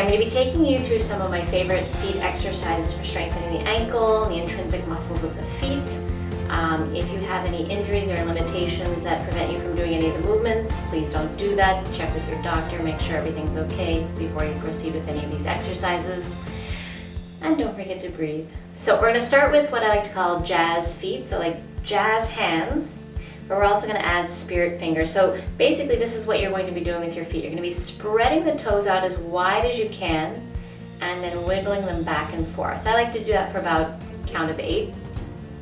I'm going to be taking you through some of my favorite feet exercises for strengthening the ankle and the intrinsic muscles of the feet. If you have any injuries or limitations that prevent you from doing any of the movements, please don't do that. Check with your doctor, make sure everything's okay before you proceed with any of these exercises. And don't forget to breathe. So we're going to start with what I like to call jazz feet, so like jazz hands, but we're also going to add spirit fingers. So basically this is what you're going to be doing with your feet. You're going to be spreading the toes out as wide as you can and then wiggling them back and forth. I like to do that for about count of 8.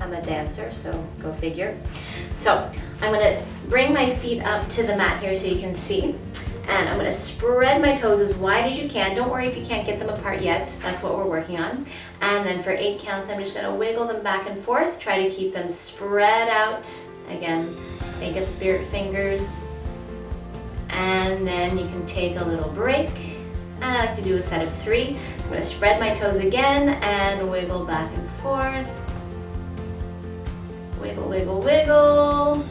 I'm a dancer, so go figure. So I'm going to bring my feet up to the mat here so you can see. And I'm going to spread my toes as wide as you can. Don't worry if you can't get them apart yet. That's what we're working on. And then for 8 counts, I'm just going to wiggle them back and forth. Try to keep them spread out. Again, think of spirit fingers. And then you can take a little break. And I like to do a set of 3. I'm going to spread my toes again and wiggle back and forth. Wiggle, wiggle, wiggle.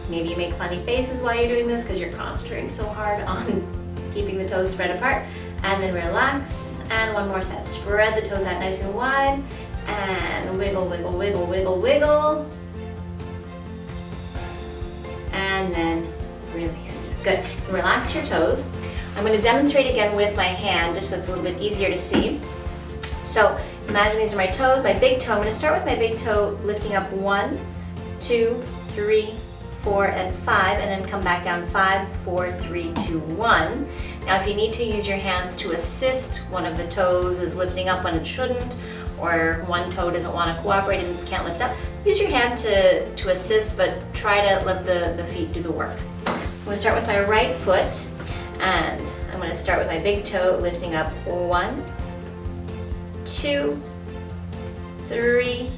Maybe you make funny faces while you're doing this because you're concentrating so hard on keeping the toes spread apart. And then relax. And one more set. Spread the toes out nice and wide. And wiggle, wiggle, wiggle, wiggle, wiggle. And then release. Good. Relax your toes. I'm going to demonstrate again with my hand just so it's a little bit easier to see. So imagine these are my toes, my big toe. I'm going to start with my big toe lifting up 1, 2, 3, 4, and 5, and then come back down 5, 4, 3, 2, 1. Now if you need to use your hands to assist, one of the toes is lifting up when it shouldn't, or one toe doesn't want to cooperate and can't lift up, use your hand to assist, but try to let the feet do the work. I'm going to start with my right foot, and I'm going to start with my big toe lifting up 1, 2, 3,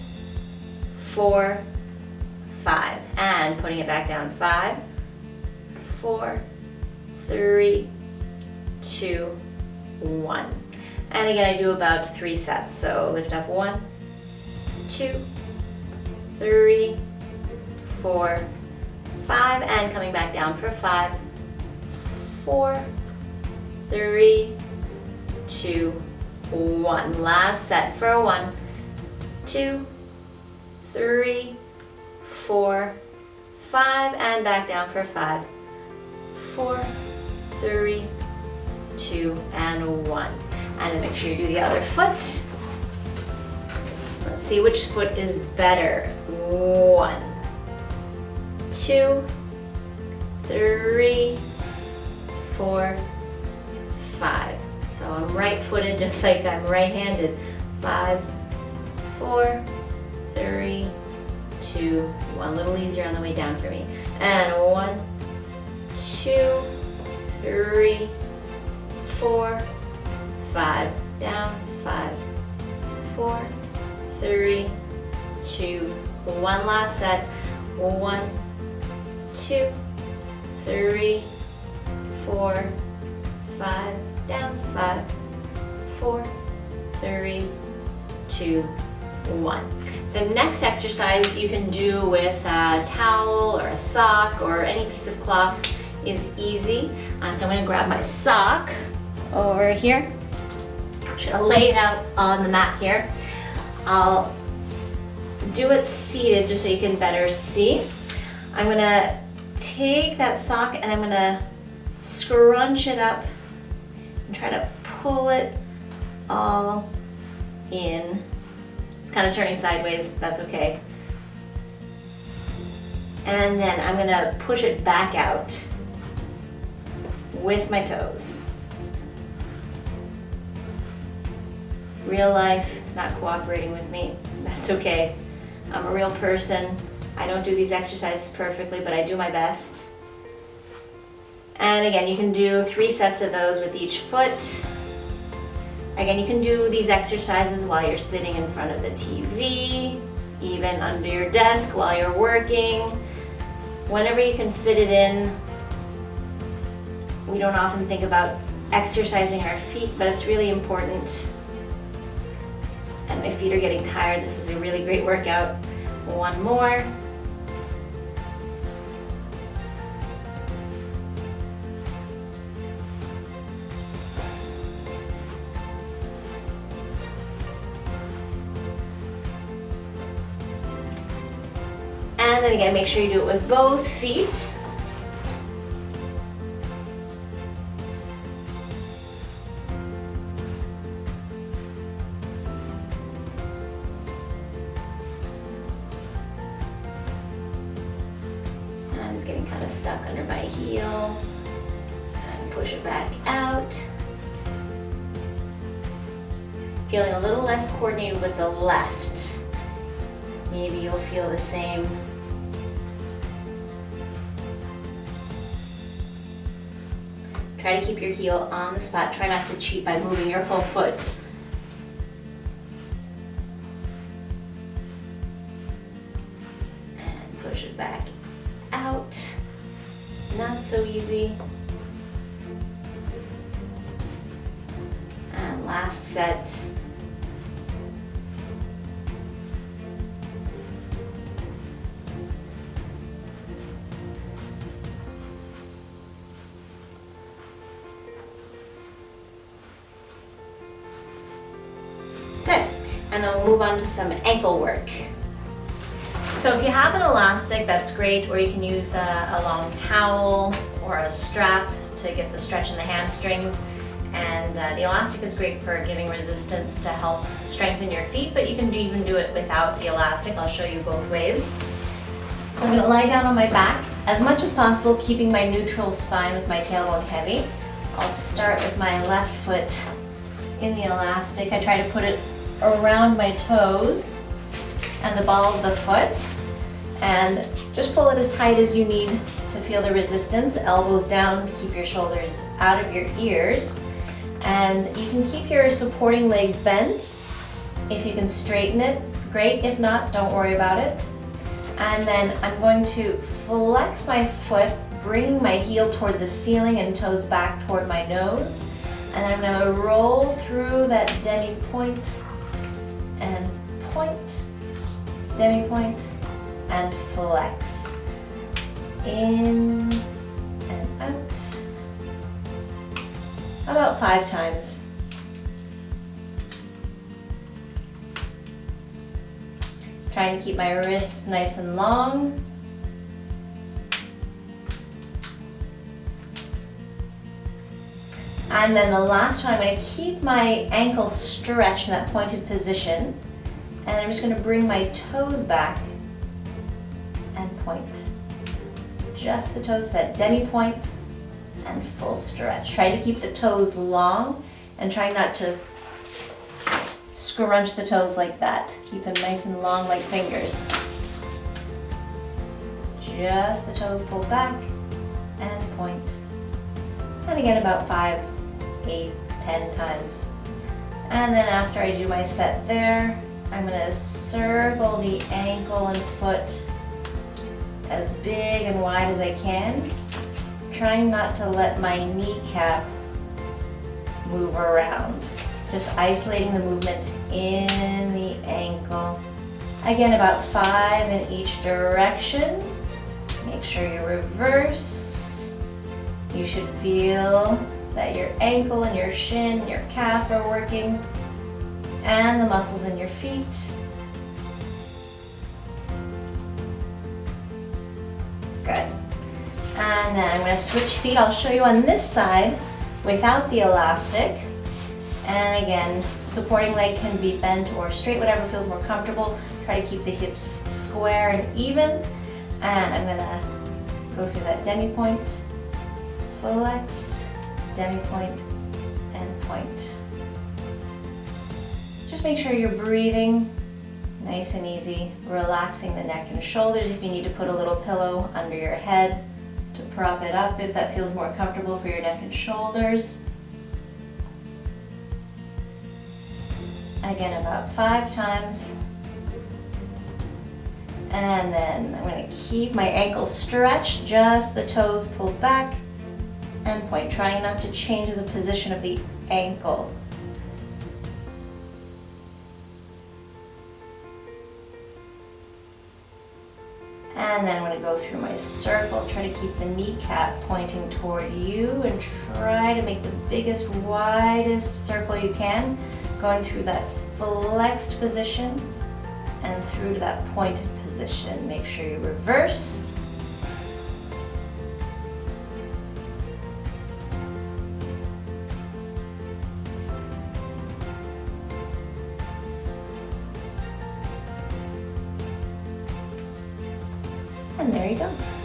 4, 5, and putting it back down 5, 4, 3, 2, 1. And again, I do about 3 sets. So lift up 1, 2, 3, 4, 5, and coming back down for 5, 4, 3, 2, 1. Last set for 1, 2, 3, 4, 5, and back down for 5, 4, 3, 2, and 1. And then make sure you do the other foot. Let's see which foot is better. 1, 2, 3, 4, 5. So I'm right-footed just like I'm right-handed. 5, 4, 3, 2, 1. A little easier on the way down for me. And 1, 2, 3, 4, 5. Down, 5, 4, 3, 2, 1. Last set. 1, 2, 3, 4, 5. Down, 5, 4, 3, 2, 1. The next exercise you can do with a towel or a sock or any piece of cloth is easy. So I'm going to grab my sock over here. Should I lay it out on the mat here? I'll do it seated just so you can better see. I'm going to take that sock and I'm going to scrunch it up and try to pull it all in. It's kind of turning sideways, that's okay. And then I'm going to push it back out with my toes. Real life, it's not cooperating with me. That's okay. I'm a real person. I don't do these exercises perfectly, but I do my best. And again, you can do 3 sets of those with each foot. Again, you can do these exercises while you're sitting in front of the TV, even under your desk while you're working, whenever you can fit it in. We don't often think about exercising our feet, but it's really important. And my feet are getting tired. This is a really great workout. 1 more. then again, make sure you do it with both feet. And it's getting kind of stuck under my heel. And push it back out. Feeling a little less coordinated with the left. Maybe you'll feel the same. Try to keep your heel on the spot. Try not to cheat by moving your whole foot. And push it back out. Not so easy. And last set. Good. And then we'll move on to some ankle work. So if you have an elastic, that's great, or you can use a long towel or a strap to get the stretch in the hamstrings. And the elastic is great for giving resistance to help strengthen your feet, but you can even do it without the elastic. I'll show you both ways. So I'm going to lie down on my back as much as possible, keeping my neutral spine with my tailbone heavy. I'll start with my left foot in the elastic. I try to put it around my toes and the ball of the foot, and just pull it as tight as you need to feel the resistance. Elbows down to keep your shoulders out of your ears, and you can keep your supporting leg bent. If you can straighten it, great. If not, don't worry about it. And then I'm going to flex my foot, bringing my heel toward the ceiling and toes back toward my nose. And I'm going to roll through that demi-point and point, demi-point, and flex. In and out. About 5 times. Trying to keep my wrists nice and long. And then the last one, I'm going to keep my ankle stretched in that pointed position. And I'm just going to bring my toes back and point. Just the toes, that demi-point and full stretch. Try to keep the toes long and try not to scrunch the toes like that. Keep them nice and long like fingers. Just the toes pulled back and point. And again about 5, 8, 10 times. And then after I do my set there, I'm going to circle the ankle and foot as big and wide as I can, trying not to let my kneecap move around. Just isolating the movement in the ankle. Again, about 5 in each direction. Make sure you reverse. You should feel that your ankle and your shin, your calf are working, and the muscles in your feet. Good. And then I'm going to switch feet. I'll show you on this side without the elastic. And again, supporting leg can be bent or straight, whatever feels more comfortable. Try to keep the hips square and even. And I'm going to go through that demi-point, flex, demi-point, and point. Just make sure you're breathing nice and easy, relaxing the neck and shoulders. If you need to put a little pillow under your head to prop it up, if that feels more comfortable for your neck and shoulders. Again, about 5 times. And then I'm going to keep my ankles stretched, just the toes pulled back, and point, trying not to change the position of the ankle. And then I'm going to go through my circle, try to keep the kneecap pointing toward you and try to make the biggest, widest circle you can, going through that flexed position and through to that pointed position. position. Make sure you reverse. And there you go.